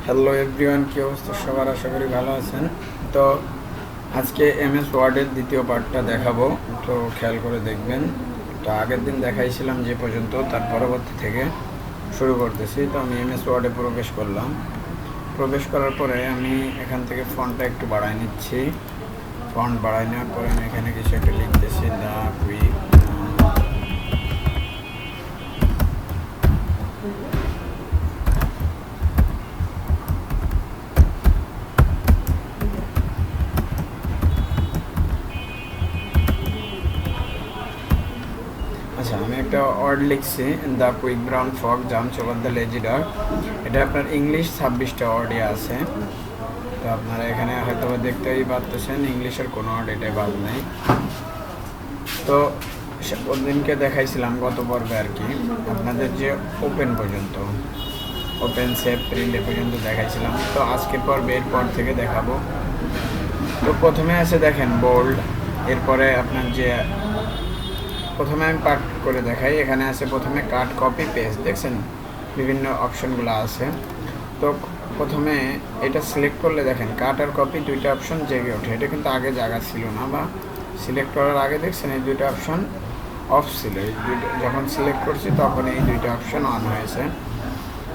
Hello everyone, কী অবস্থা সবার? আশা করি ভালো আছেন। তো আজকে এমএস ওয়ার্ডের দ্বিতীয় পার্টটা দেখাবো, তো খেয়াল করে দেখবেন। তো আগের দিন দেখাইছিলাম যে পর্যন্ত, তার পরবর্তী থেকে শুরু করতেছি। তো আমি এমএস ওয়ার্ডে প্রবেশ করলাম। প্রবেশ করার পরে আমি এখান থেকে ফন্টটা একটু বাড়াই নিচ্ছি। ফন্ট বাড়াই নেওয়ার পরে আমি এখানে কিছু একটা লিখতেছি, দা কুইক। আচ্ছা, আমি একটা ওয়ার্ড লিখছি, the quick brown fog jumps over the lazy dog. এটা আপনার ইংলিশ 26টা ওয়ার্ডই আছে। তো আপনারা এখানে হয়তো দেখতেই পারতেছেন ইংলিশের কোনো ওয়ার্ড এটাই বাদ নেই। তো ওদিনকে দেখাইছিলাম গত পর্বে আর কি, আপনাদের যে ওপেন পর্যন্ত, ওপেন সেভ প্রিন্ট পর্যন্ত দেখাইছিলাম। তো আজকের পর্বে এরপর থেকে দেখাবো। তো প্রথমে আছে দেখেন বোল্ড, এরপরে আপনার যে প্রথমে আমি পার্ট করে দেখাই। এখানে আছে প্রথমে কাট, কপি, পেস্ট, দেখছেন বিভিন্ন অপশনগুলো আছে। তো প্রথমে এটা সিলেক্ট করলে দেখেন কাট আর কপি দুইটা অপশন জেগে ওঠে। এটা কিন্তু আগে জায়গা ছিল না, বা সিলেক্ট করার আগে দেখছেন এই দুইটা অপশন অফ ছিল। এই দুইটা যখন সিলেক্ট করছি তখন এই দুইটা অপশন অন হয়েছে।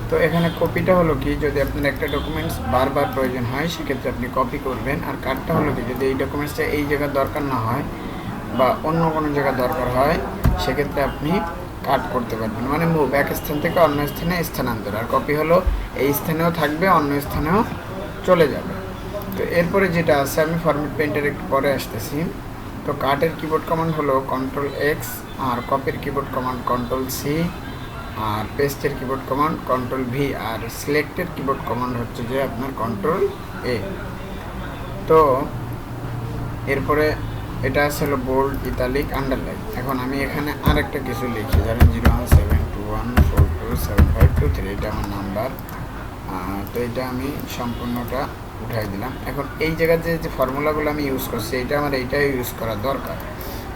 তো এখানে কপিটা হলো কি, যদি আপনার একটা ডকুমেন্টস বারবার প্রয়োজন হয় সেক্ষেত্রে আপনি কপি করবেন। আর কাটটা হলো কি, যদি এই ডকুমেন্টসটা এই জায়গার দরকার না হয় বা অন্য কোনো জায়গা দরকার হয় সেক্ষেত্রে আপনি কাট করতে পারবেন, মানে মুভ, এক স্থান থেকে অন্য স্থানে স্থানান্তর। আর কপি হলো এই স্থানেও থাকবে, অন্য স্থানেও চলে যাবে। তো এরপরে যেটা আছে, আমি ফরম্যাট পেইন্টার একটু পরে আসতেছি। তো কাটের কিবোর্ড কমান্ড হলো কন্ট্রোল এক্স, আর কপির কিবোর্ড কমান্ড কন্ট্রোল সি, আর পেস্টের কিবোর্ড কমান্ড কন্ট্রোল ভি, আর সিলেক্টের কিবোর্ড কমান্ড হচ্ছে যে আপনার কন্ট্রোল এ। তো এরপরে এটা আছে হলো বোল্ড, ইতালিক, আন্ডারলাইন। এখন আমি এখানে আরেকটা কিছু লিখি, ধরেন 0172142752 এটা আমার নাম্বার। তো এটা আমি সম্পূর্ণটা উঠাই দিলাম। এখন এই জায়গায় যে ফর্মুলাগুলো আমি ইউজ করছি, এটা আমার এইটাই ইউজ করা দরকার।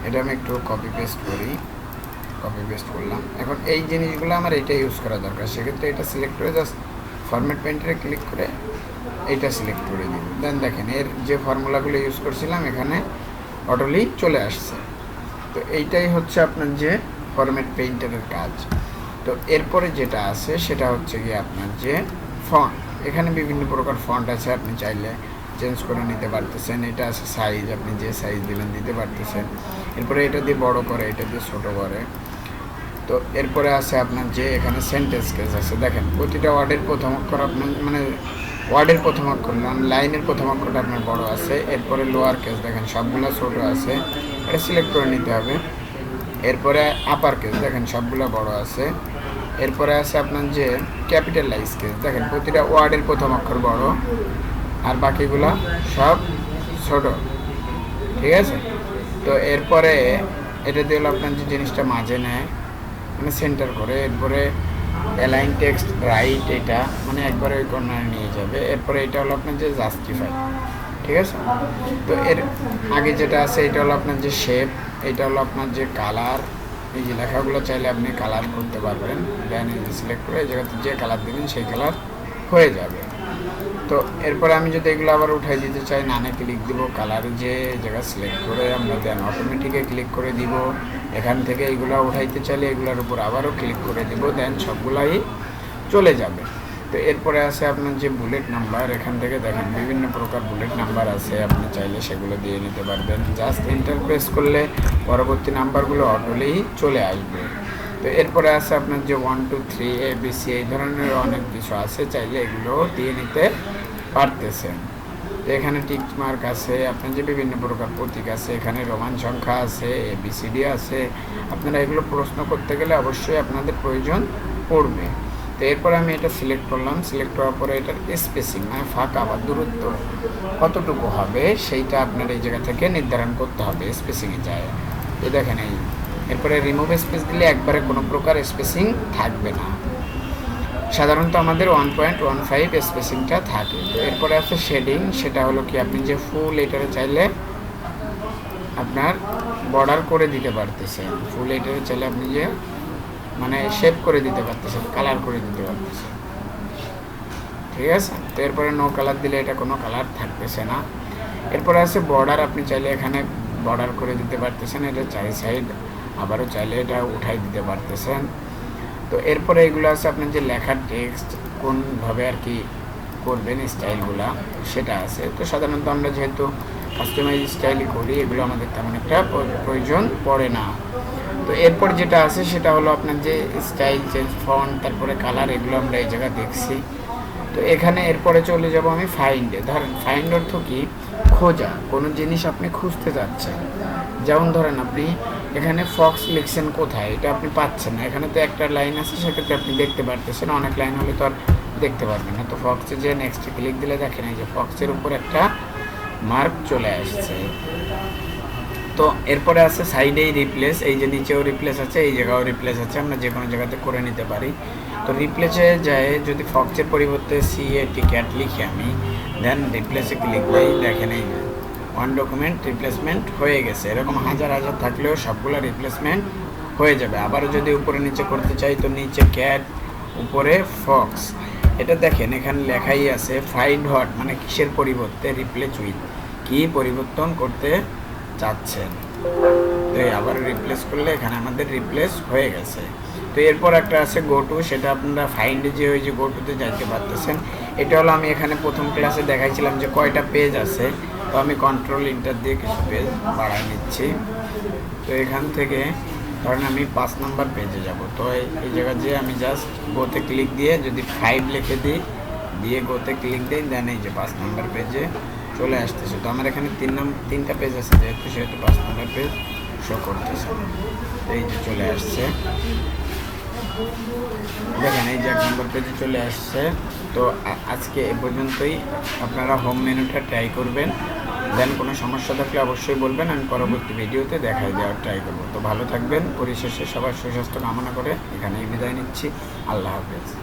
এটা আমি একটু কপি পেস্ট করি, কপি পেস্ট করলাম। এখন এই জিনিসগুলো আমার এইটা ইউজ করা দরকার, সেক্ষেত্রে এটা সিলেক্ট করে জাস্ট ফরম্যাট পেইন্টারে ক্লিক করে এইটা সিলেক্ট করে দিন। দেন দেখেন এর যে ফর্মুলাগুলো ইউজ করছিলাম এখানে অটোলি চলে আসছে। তো এইটাই হচ্ছে আপনার যে ফরম্যাট পেইন্টারের কাজ। তো এরপরে যেটা আছে সেটা হচ্ছে গিয়ে আপনার যে ফন্ট। এখানে বিভিন্ন প্রকার ফন্ট আছে, আপনি চাইলে চেঞ্জ করে নিতে পারতেছেন। এটা আছে সাইজ, আপনি যে সাইজ দিবেন দিতে পারতেছেন। এরপরে এটা দিয়ে বড় করে, এটা দিয়ে ছোটো করে। তো এরপরে আছে আপনার যে এখানে সেন্টেন্স কেস আছে, দেখেন প্রতিটা ওয়ার্ডের প্রথম অক্ষর আপনার, মানে ওয়ার্ডের প্রথম অক্ষর, লাইনের প্রথম অক্ষরটা আপনার বড় আছে। এরপরে লোয়ার কেস দেখেন সবগুলো ছোট আছে, এটা সিলেক্ট করে নিতে হবে। এরপরে আপার কেস দেখেন সবগুলো বড় আছে। এরপরে আছে আপনার যে ক্যাপিটালাইজ কেস, দেখেন প্রতিটা ওয়ার্ডের প্রথম অক্ষর বড় আর বাকিগুলো সব ছোট, ঠিক আছে। তো এরপরে এটা দিয়ে হলো আপনার যে জিনিসটা মাঝে নেয়, মানে সেন্টার করে। এরপরে অ্যালাইন টেক্সট রাইট, এটা মানে একবারে ওই কর্নারে নিয়ে যাবে। এরপরে এটা হলো আপনার যে জাস্টিফাই, ঠিক আছে। তো এর আগে যেটা আছে এটা হলো আপনার যে শেপ, এটা হলো আপনার যে কালার। এই যে লেখাগুলো চাইলে আপনি কালার করতে পারবেন, দেন সিলেক্ট করে এই জায়গাতে যে কালার দেবেন সেই কালার হয়ে যাবে। তো এরপরে আমি যদি এগুলো আবার উঠাই দিতে চাই, নানে ক্লিক দিব, কালার যে জায়গা সিলেক্ট করে আমরা দেন অটোমেটিকে ক্লিক করে দিব। এখান থেকে এগুলো উঠাইতে চাইলে এগুলোর উপর আবারও ক্লিক করে দিব, দেন সবগুলাই চলে যাবে। তো এরপরে আছে আপনার যে বুলেট নাম্বার, এখান থেকে দেখেন বিভিন্ন প্রকার বুলেট নাম্বার আছে, আপনি চাইলে সেগুলো দিয়ে নিতে পারবেন। জাস্ট এন্টার প্রেস করলে পরবর্তী নাম্বারগুলো অটোলি চলে আসবে। তো এরপরে আছে আপনার যে 1 2 3 ABC, এই ধরনের অনেক কিছু আছে, চাইলে এগুলো দিয়ে নিতে পারতেছেন। তো এখানে টিক মার্ক আছে, আপনার যে বিভিন্ন প্রকার প্রতীক আছে, এখানে রোমান সংখ্যা আছে, ABCD আছে। আপনারা এগুলো প্রশ্ন করতে গেলে অবশ্যই আপনাদের প্রয়োজন পড়বে। তো এরপরে আমি এটা সিলেক্ট করলাম, সিলেক্ট করার পরে এটার স্পেসিং, মানে ফাঁকা বা দূরত্ব কতটুকু হবে সেইটা আপনার এই জায়গা থেকে নির্ধারণ করতে হবে স্পেসিংয়ে যায়। তো দেখেন এই এরপরে রিমুভ স্পেস দিলে একবারে কোনো প্রকার স্পেসিং থাকবে না, সাধারণত আমাদের 1.15 স্পেসিংটা থাকে। তো এরপরে আছে শেডিং, সেটা হলো কি আপনি যে ফুল এটারে চাইলে আপনার বর্ডার করে দিতে পারতেছেন, ফুল এটারে চাইলে আপনি যে মানে শেপ করে দিতে পারতেছেন, কালার করে দিতে পারতেছেন, ঠিক ঠিক আছে। তো এরপরে নো কালার দিলে এটা কোনো কালার থাকতেছে না। এরপরে আছে বর্ডার, আপনি চাইলে এখানে বর্ডার করে দিতে পারতেছেন, এটা চারি সাইড, আবারও চাইলে এটা উঠাই দিতে পারতেছেন। তো এরপরে এগুলো আছে আপনার যে লেখার টেক্সট কোনভাবে আর কি করবেন স্টাইলগুলা সেটা আছে। তো সাধারণত আমরা যেহেতু কাস্টমাইজ স্টাইলই করি, এগুলো আমাদের তেমন একটা প্রয়োজন পড়ে না। তো এরপর যেটা আছে সেটা হলো আপনার যে স্টাইল চেঞ্জ, ফন্ট, তারপরে কালার, এগুলো আমরা এই জায়গায় দেখছি। তো এখানে এরপরে চলে যাব আমি ফাইন্ডে। ধরেন ফাইন্ড অর্থ কি, খোঁজা, কোনো জিনিস আপনি খুঁজতে যাচ্ছেন। যেমন ধরেন আপনি এখানে ফক্স লিখছেন কোথায়, এটা আপনি পাচ্ছেন না, এখানে তো একটা লাইন আছে, সেক্ষেত্রে আপনি দেখতে পারতেছেন, অনেক লাইন হলে তো আর দেখতে পারবেন না। তো ফক্সে যে নেক্সট ক্লিক দিলে দেখেন এই যে ফক্সের উপর একটা মার্ক চলে আসছে। তো এরপরে আছে সাইডেই রিপ্লেস, এই যে নিচেও রিপ্লেস আছে, এই জায়গাও রিপ্লেস আছে, আমরা যে কোনো জায়গাতে করে নিতে পারি। তো রিপ্লেসে যায় যদি ফক্সের পরিবর্তে CAT ক্যাট লিখি আমি, দেন রিপ্লেসে ক্লিক দিই, দেখেন এই ওয়ান ডকুমেন্ট রিপ্লেসমেন্ট হয়ে গেছে। এরকম হাজার হাজার থাকলেও সবগুলো রিপ্লেসমেন্ট হয়ে যাবে। আবারও যদি উপরে নিচে করতে চাই, তো নিচে ক্যাট, উপরে ফক্স, এটা দেখেন এখানে লেখাই আছে ফাইন্ড হট, মানে কিসের পরিবর্তে, রিপ্লেস উইথ, কি পরিবর্তন করতে চাচ্ছেন। তো আবার রিপ্লেস করলে এখানে আমাদের রিপ্লেস হয়ে গেছে। তো এরপর একটা আছে গো টু, সেটা আপনারা ফাইন্ডে যে ওই যে গো টুতে যাইতে পারতেছেন। এটা হলো আমি এখানে প্রথম ক্লাসে দেখাইছিলাম যে কয়টা পেজ আছে, তো আমি কন্ট্রোল ইন্টার দিয়ে কিছু পেজ বাড়াই নিচ্ছি। তো এখান থেকে ধরেন আমি 5 নাম্বার পেজে যাব। তো এই জায়গা যে আমি জাস্ট গোতে ক্লিক দিয়ে যদি 5 লিখে দিই, দিয়ে গোতে ক্লিক দিই, দেন এই যে 5 নাম্বার পেজে চলে আসতেছে। তো আমার এখানে 3টা পেজ আছে যেহেতু, সেহেতু 5 নাম্বার পেজ শো করতেছে। এই যে চলে আসছে, দেখেন এই যে 1 নম্বর পেজে চলে আসছে। তো আজকে এ পর্যন্তই, আপনারা হোম মেনুটা ট্রাই করবেন, দেন কোনো সমস্যা থাকলে অবশ্যই বলবেন, আমি পরবর্তী ভিডিওতে দেখাই দেওয়ার ট্রাই করবো। তো ভালো থাকবেন, পরিশেষে সবার সুস্বাস্থ্য কামনা করে এখানেই বিদায় নিচ্ছি। আল্লাহ হাফেজ।